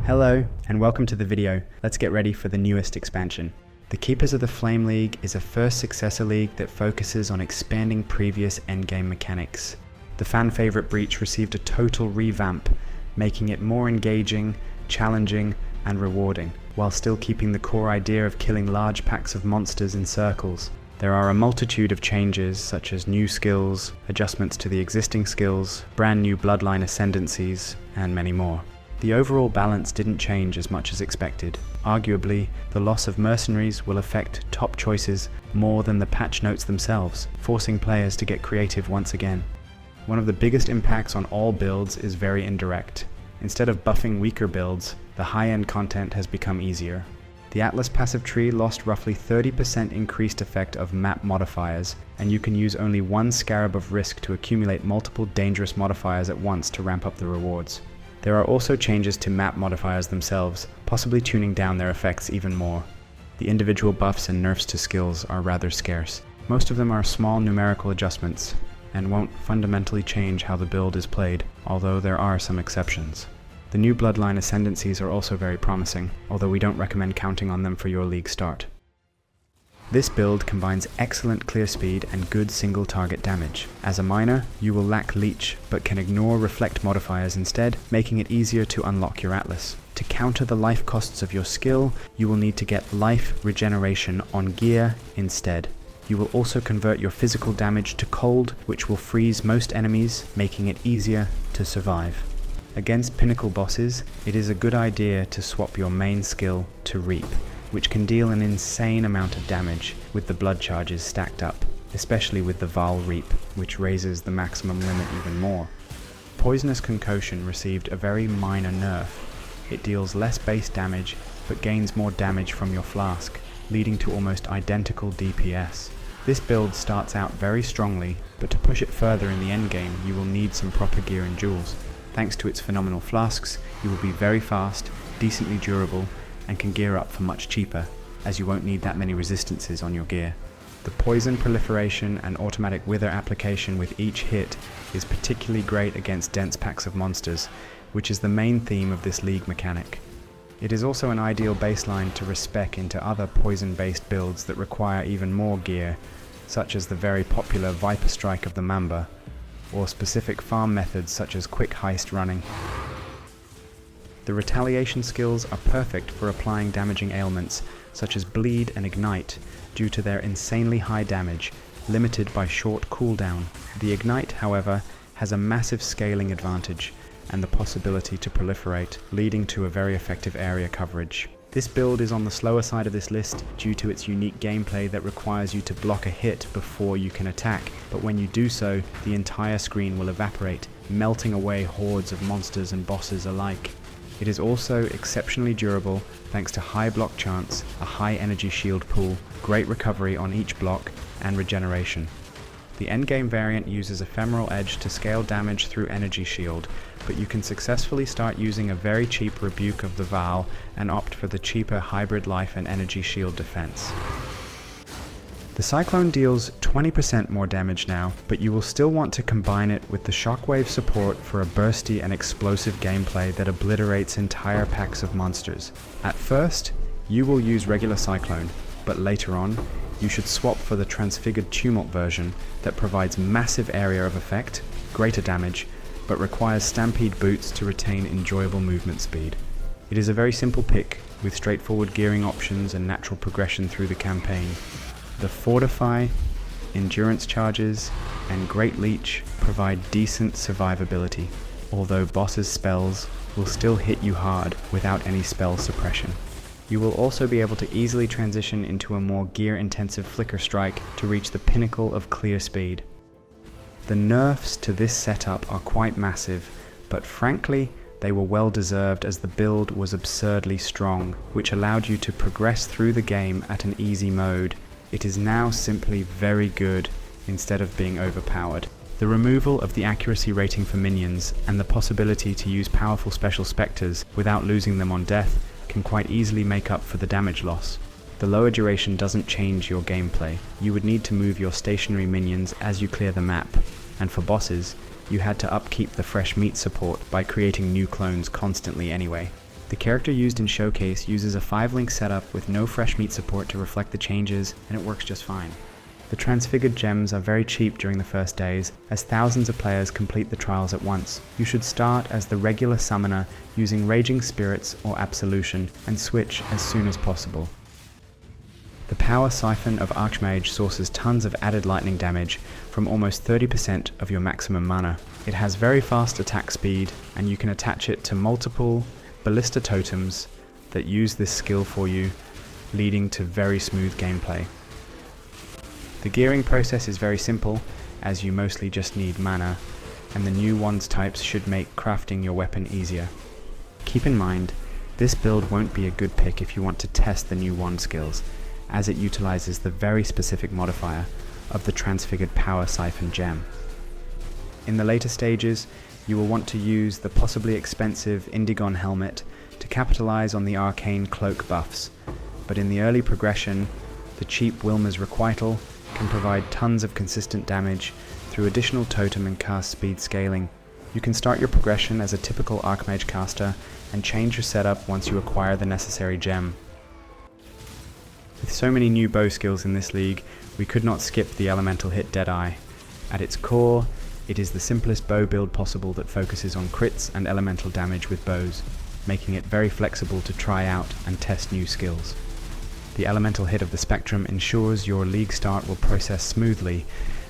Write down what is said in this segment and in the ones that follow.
Hello, and welcome to the video. Let's get ready for the newest expansion. The Keepers of the Flame League is a first successor league that focuses on expanding previous endgame mechanics. The fan favorite Breach received a total revamp, making it more engaging, challenging, and rewarding, while still keeping the core idea of killing large packs of monsters in circles. There are a multitude of changes, such as new skills, adjustments to the existing skills, brand new bloodline ascendancies, and many more. The overall balance didn't change as much as expected. Arguably, the loss of mercenaries will affect top choices more than the patch notes themselves, forcing players to get creative once again. One of the biggest impacts on all builds is very indirect. Instead of buffing weaker builds, the high-end content has become easier. The Atlas passive tree lost roughly 30% increased effect of map modifiers, and you can use only one Scarab of Risk to accumulate multiple dangerous modifiers at once to ramp up the rewards. There are also changes to map modifiers themselves, possibly tuning down their effects even more. The individual buffs and nerfs to skills are rather scarce. Most of them are small numerical adjustments, and won't fundamentally change how the build is played, although there are some exceptions. The new bloodline ascendancies are also very promising, although we don't recommend counting on them for your league start. This build combines excellent clear speed and good single target damage. As a miner, you will lack leech, but can ignore reflect modifiers instead, making it easier to unlock your Atlas. To counter the life costs of your skill, you will need to get life regeneration on gear instead. You will also convert your physical damage to cold, which will freeze most enemies, making it easier to survive. Against pinnacle bosses, it is a good idea to swap your main skill to Reap, which can deal an insane amount of damage with the blood charges stacked up, especially with the Val Reap, which raises the maximum limit even more. Poisonous Concoction received a very minor nerf. It deals less base damage, but gains more damage from your flask, leading to almost identical DPS. This build starts out very strongly, but to push it further in the endgame, you will need some proper gear and jewels. Thanks to its phenomenal flasks, you will be very fast, decently durable, and can gear up for much cheaper, as you won't need that many resistances on your gear. The poison proliferation and automatic wither application with each hit is particularly great against dense packs of monsters, which is the main theme of this league mechanic. It is also an ideal baseline to respec into other poison-based builds that require even more gear, such as the very popular Viper Strike of the Mamba, or specific farm methods such as quick heist running. The retaliation skills are perfect for applying damaging ailments such as bleed and ignite due to their insanely high damage, limited by short cooldown. The ignite, however, has a massive scaling advantage and the possibility to proliferate, leading to a very effective area coverage. This build is on the slower side of this list due to its unique gameplay that requires you to block a hit before you can attack, but when you do so, the entire screen will evaporate, melting away hordes of monsters and bosses alike. It is also exceptionally durable thanks to high block chance, a high energy shield pool, great recovery on each block, and regeneration. The endgame variant uses Ephemeral Edge to scale damage through energy shield, but you can successfully start using a very cheap Rebuke of the Val and opt for the cheaper hybrid life and energy shield defense. The Cyclone deals 20% more damage now, but you will still want to combine it with the Shockwave support for a bursty and explosive gameplay that obliterates entire packs of monsters. At first, you will use regular Cyclone, but later on, you should swap for the Transfigured Tumult version that provides massive area of effect, greater damage, but requires Stampede boots to retain enjoyable movement speed. It is a very simple pick, with straightforward gearing options and natural progression through the campaign. The Fortify, Endurance charges, and Great Leech provide decent survivability, although bosses' spells will still hit you hard without any spell suppression. You will also be able to easily transition into a more gear-intensive Flicker Strike to reach the pinnacle of clear speed. The nerfs to this setup are quite massive, but frankly, they were well deserved as the build was absurdly strong, which allowed you to progress through the game at an easy mode. It is now simply very good instead of being overpowered. The removal of the accuracy rating for minions and the possibility to use powerful special spectres without losing them on death can quite easily make up for the damage loss. The lower duration doesn't change your gameplay. You would need to move your stationary minions as you clear the map, and for bosses, you had to upkeep the fresh meat support by creating new clones constantly anyway. The character used in Showcase uses a 5-link setup with no fresh meat support to reflect the changes, and it works just fine. The transfigured gems are very cheap during the first days, as thousands of players complete the trials at once. You should start as the regular summoner using Raging Spirits or Absolution, and switch as soon as possible. The power Siphon of Archmage sources tons of added lightning damage from almost 30% of your maximum mana. It has very fast attack speed, and you can attach it to multiple Ballista totems that use this skill for you, leading to very smooth gameplay. The gearing process is very simple, as you mostly just need mana, and the new wands types should make crafting your weapon easier. Keep in mind, this build won't be a good pick if you want to test the new wand skills, as it utilizes the very specific modifier of the transfigured power Siphon gem. In the later stages, you will want to use the possibly expensive Indigon helmet to capitalize on the arcane cloak buffs, but in the early progression, the cheap Wilma's Requital can provide tons of consistent damage through additional totem and cast speed scaling. You can start your progression as a typical Archmage caster and change your setup once you acquire the necessary gem. With so many new bow skills in this league, we could not skip the elemental hit Deadeye. At its core, it is the simplest bow build possible that focuses on crits and elemental damage with bows, making it very flexible to try out and test new skills. The elemental hit of the Spectrum ensures your league start will process smoothly,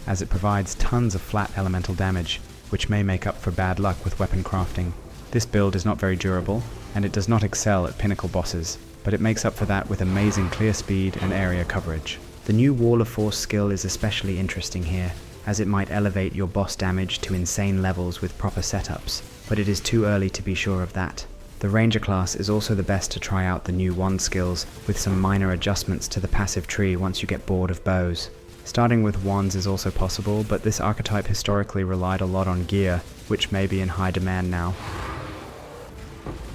as it provides tons of flat elemental damage, which may make up for bad luck with weapon crafting. This build is not very durable, and it does not excel at pinnacle bosses, but it makes up for that with amazing clear speed and area coverage. The new Wall of Force skill is especially interesting here, as it might elevate your boss damage to insane levels with proper setups, but it is too early to be sure of that. The Ranger class is also the best to try out the new wand skills, with some minor adjustments to the passive tree once you get bored of bows. Starting with wands is also possible, but this archetype historically relied a lot on gear, which may be in high demand now.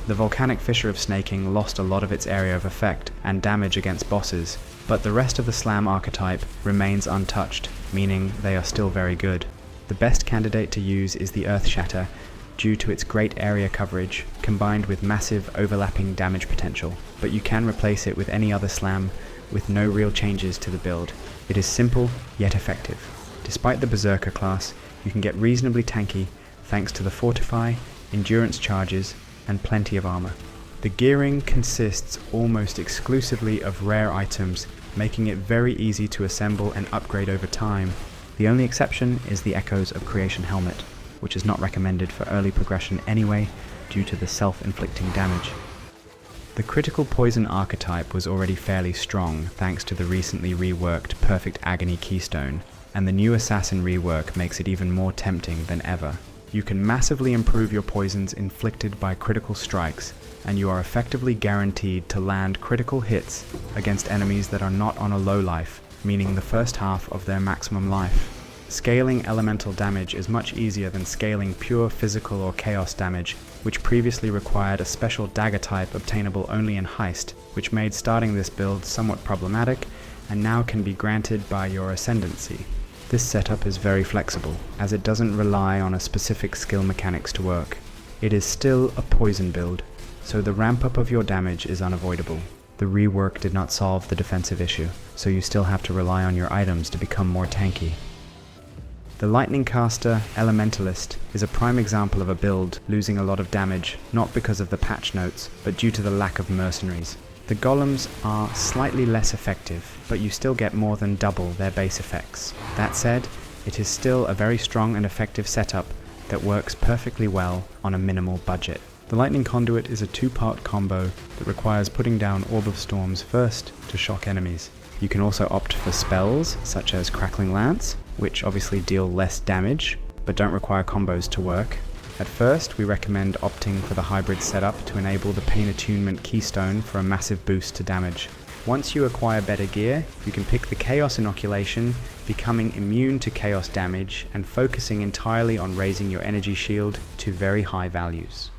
The Volcanic Fissure of Snaking lost a lot of its area of effect and damage against bosses, but the rest of the Slam archetype remains untouched, meaning they are still very good. The best candidate to use is the Earthshatter, due to its great area coverage, combined with massive overlapping damage potential, but you can replace it with any other Slam with no real changes to the build. It is simple, yet effective. Despite the Berserker class, you can get reasonably tanky thanks to the Fortify, Endurance charges, and plenty of armor. The gearing consists almost exclusively of rare items, making it very easy to assemble and upgrade over time. The only exception is the Echoes of Creation helmet, which is not recommended for early progression anyway, due to the self-inflicting damage. The critical poison archetype was already fairly strong thanks to the recently reworked Perfect Agony Keystone, and the new Assassin rework makes it even more tempting than ever. You can massively improve your poisons inflicted by critical strikes, and you are effectively guaranteed to land critical hits against enemies that are not on a low life, meaning the first half of their maximum life. Scaling elemental damage is much easier than scaling pure physical or chaos damage, which previously required a special dagger type obtainable only in Heist, which made starting this build somewhat problematic, and now can be granted by your Ascendancy. This setup is very flexible, as it doesn't rely on a specific skill mechanics to work. It is still a poison build, so the ramp up of your damage is unavoidable. The rework did not solve the defensive issue, so you still have to rely on your items to become more tanky. The Lightning Caster Elementalist is a prime example of a build losing a lot of damage, not because of the patch notes, but due to the lack of mercenaries. The golems are slightly less effective, but you still get more than double their base effects. That said, it is still a very strong and effective setup that works perfectly well on a minimal budget. The Lightning Conduit is a two-part combo that requires putting down Orb of Storms first to shock enemies. You can also opt for spells, such as Crackling Lance, which obviously deal less damage, but don't require combos to work. At first, we recommend opting for the hybrid setup to enable the Pain Attunement Keystone for a massive boost to damage. Once you acquire better gear, you can pick the Chaos Inoculation, becoming immune to chaos damage and focusing entirely on raising your energy shield to very high values.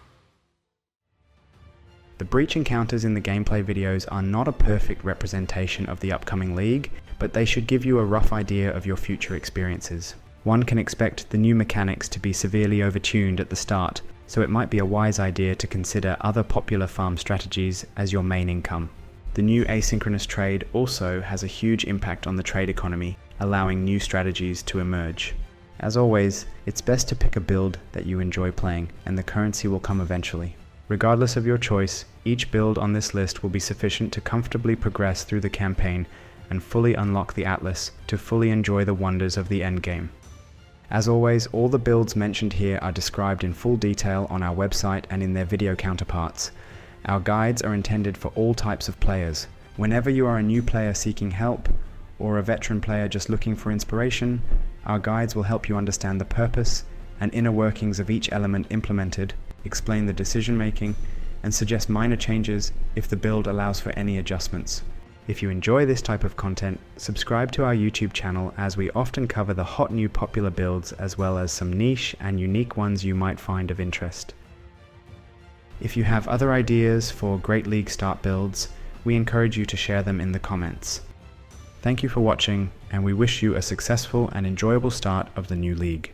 The breach encounters in the gameplay videos are not a perfect representation of the upcoming league, but they should give you a rough idea of your future experiences. One can expect the new mechanics to be severely overtuned at the start, so it might be a wise idea to consider other popular farm strategies as your main income. The new asynchronous trade also has a huge impact on the trade economy, allowing new strategies to emerge. As always, it's best to pick a build that you enjoy playing, and the currency will come eventually. Regardless of your choice, each build on this list will be sufficient to comfortably progress through the campaign and fully unlock the Atlas to fully enjoy the wonders of the endgame. As always, all the builds mentioned here are described in full detail on our website and in their video counterparts. Our guides are intended for all types of players. Whenever you are a new player seeking help, or a veteran player just looking for inspiration, our guides will help you understand the purpose and inner workings of each element implemented, explain the decision making, and suggest minor changes if the build allows for any adjustments. If you enjoy this type of content, subscribe to our YouTube channel, as we often cover the hot new popular builds as well as some niche and unique ones you might find of interest. If you have other ideas for Great League start builds, we encourage you to share them in the comments. Thank you for watching, and we wish you a successful and enjoyable start of the new league.